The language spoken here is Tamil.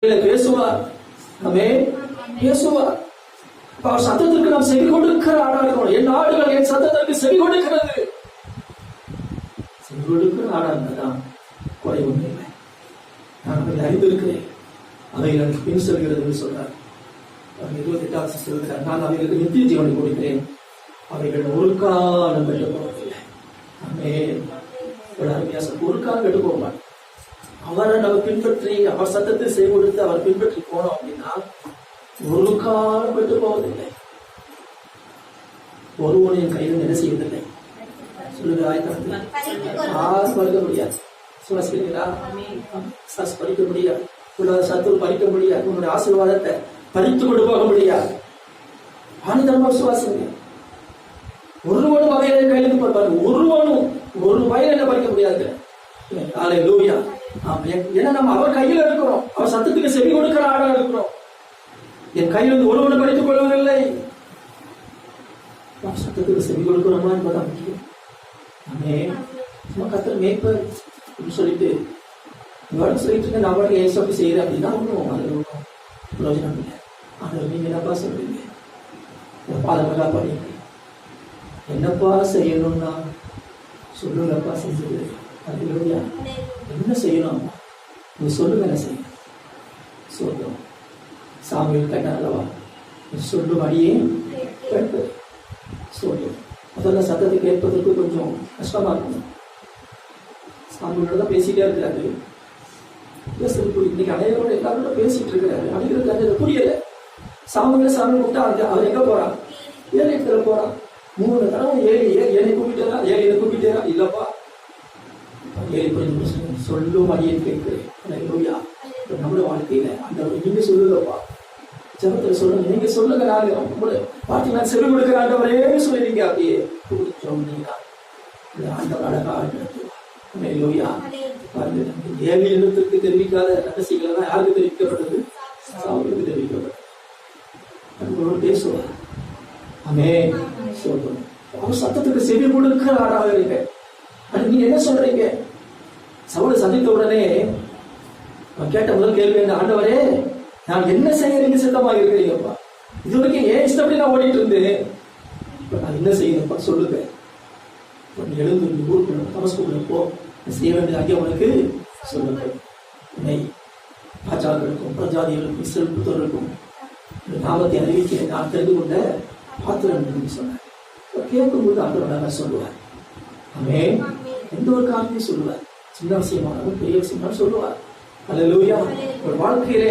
பேசுவார். ஆமென். பேசுவார். அவர் சத்தத்திற்கு நாம் செவி கொடுக்கிற ஆடா இருக்கணும். என் ஆடுகள் என் சத்தத்திற்கு செவி கொடுக்கிறது. செவி கொடுக்கிற ஆடா இருந்தாதான் குறை ஒன்றும் இல்லை. நான் அதை அறிந்திருக்கிறேன். அவைகள் எனக்கு பின் செல்கிறது சொல்றார். 28 சொல்கிறார், நான் அவைகளுக்கு நித்திய ஜீவனை கொடுக்கிறேன், அவைகள் ஒரு காலம் கெட்டு போவதில்லை. ஆமென். ஒரு காலம் கெட்டு போவார். அவரை நம்ம பின்பற்றி அவர் சத்தத்தை செய்து கொடுத்து அவர் பின்பற்றி போனோம் அப்படின்னா ஒரு காலம் கெட்டு போவதில்லை. ஒருவன் என் கையில் என்ன செய்வதில்லை சொல்லுகிறாய். பறிக்க முடியாது. சுவாசிக்கிறீங்களா? பறிக்க முடியாது. உன்னோட சத்துரு பறிக்க முடியாது. உன்னுடைய ஆசீர்வாதத்தை பறித்து கொண்டு போக முடியாது. ஆனந்தமா சுவாசிங்க. ஒருவனும் வகையில கையிலிருந்து பார்ப்பாரு. ஒருவனும் ஒரு வயல் என்ன பறிக்க முடியாது. அல்லேலூயா. ஏன்னா நம்ம அவர் கையில் இருக்கிறோம். அவர் சத்தத்துக்கு செவி கொடுக்கிற ஆடா இருக்கிறோம். என் கையிலிருந்து ஒருவனும் பறித்துக் கொள்ளவில்லை. சத்தத்துக்கு செவி கொடுக்கிறோமா என்பதான் முக்கியம். சும்மா கத்தர் மேய்ப்பர் சொல்லிட்டு சொல்லிட்டு இருக்க நான் பாட்டு ஏசப்பி செய்யறேன் அப்படின்னா ஒன்றும் அது ஒன்றும் பிரயோஜனம் இல்லை. ஆனால் நீங்க என்னப்பா சொல்றீங்க? பாதமல்லா படிங்க. என்னப்பா செய்யணும்னா சொல்லுங்கப்பா செஞ்சது. அல்லேலூயா. என்ன செய்யணும்? நீ சொல்லுங்க. என்ன செய்யணும்? சொல்லும். சாமியில் கேட்டாலவா சொல்லும் அடியே கேட்பது சொல்லும். முதல்ல சத்தத்தை கேட்பதற்கு கொஞ்சம் கஷ்டமா இருக்கும். சாமியோட தான் பேசிட்டே இருக்கிறாரு. பேசுறது இன்னைக்கு அனைவரோட எல்லாரோட பேசிட்டு இருக்கிறாரு. அனைவருக்கு அது புரியல. சாமியில சாமி கூப்பிட்டா அவர் எங்க போறான்? ஏழை இடத்துல போறான். 3 தடவை ஏழை கூப்பிட்டாரா? ஏழை கூப்பிட்டாரா? இல்லப்பா சொல்லும் அடியேன் கேட்கிறேன். நம்மளோட வாழ்க்கையில அந்த நீங்க சொல்லுங்கப்பா. ஜபத்துல சொல்லுங்க. நீங்க சொல்லுங்க. நாங்க பார்த்தீங்கன்னா செவி கொடுக்கிற ஆண்டவரே சொல்லிருக்கீங்க. அப்படியே ஆண்டவர் அழகா ஏழு எழுத்துக்கு தெரிவிக்காத ரகசியங்கள் தான் யாருக்கு தெரிவிக்கப்பட்டது? சாவுக்கு தெரிவிக்கப்பட்டது. நம்மளோட பேசுவார். ஆமென். சொல்றோம். அவர் சத்தத்துக்கு செவி கொடுக்கிற ஆடாக இருக்க. நீங்க என்ன சொல்றீங்க? சவுலை சந்தித்த உடனே கேட்ட முதல் கேள்வி என்ன? ஆண்டவரே, நான் என்ன செய்ய நீங்க சித்தமாக இருக்கிறீங்கப்பா? இது வரைக்கும் ஏன் இஷ்டப்படி நான் ஓடிட்டு இருந்தேன். நான் என்ன செய்யணும்ப்பா சொல்லுங்க. எழுந்து ஊருக்கு தமஸ்குள்ள போ. செய்ய வேண்டியது அங்கே உனக்கு சொல்லுங்க. ராஜாக்களுக்கும் பிரஜாதிகளுக்கும் இஸ்ரவேல் புத்தர்களுக்கும் நாமத்தை அறிவிக்க நான் தெரிந்து கொண்ட பாத்திரம் என்று சொன்னேன். கேட்கும்போது ஆண்டவர் சொல்லுவார். ஆமென். எந்த ஒரு காரியத்தையும் சொல்லுவார். சின்ன விஷயமானதும் பெரிய விஷயமானதும் சொல்லுவார். அல்லேலூயா. ஒரு வாழ்க்கையிலே